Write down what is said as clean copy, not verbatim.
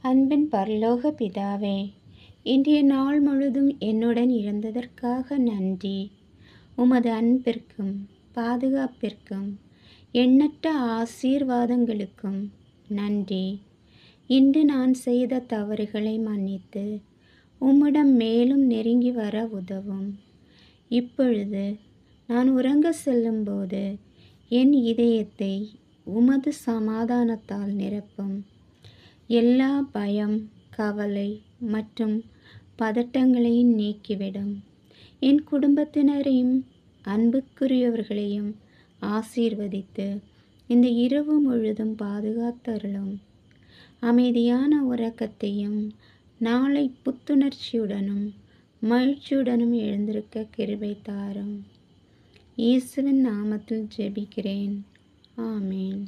அன்பின் பரலோக பிதாவே, இன்றைய நாள் முழுதும் என்னுடன் இருந்ததற்காக நன்றி. உமது அன்பிற்கும் பாதுகாப்பிற்கும் எண்ணற்ற ஆசீர்வாதங்களுக்கும் நன்றி. இன்று நான் செய்த தவறுகளை மன்னித்து உம்மிடம் மேலும் நெருங்கி வர உதவும். இப்பொழுது நான் உறங்க செல்லும்போது என் இதயத்தை உமது சமாதானத்தால் நிரப்பும். எல்லா பயம், கவலை மற்றும் பதட்டங்களையும் நீக்கிவிடும். என் குடும்பத்தினரையும் அன்புக்குரியவர்களையும் ஆசீர்வதித்து இந்த இரவு முழுதும் பாதுகாத்தருளும். அமைதியான உறக்கத்தையும் நாளை புத்துணர்ச்சியுடனும் மகிழ்ச்சியுடனும் எழுந்திருக்க கிருபை தாரும். இயேசுவின் நாமத்தில் ஜெபிக்கிறேன். ஆமேன்.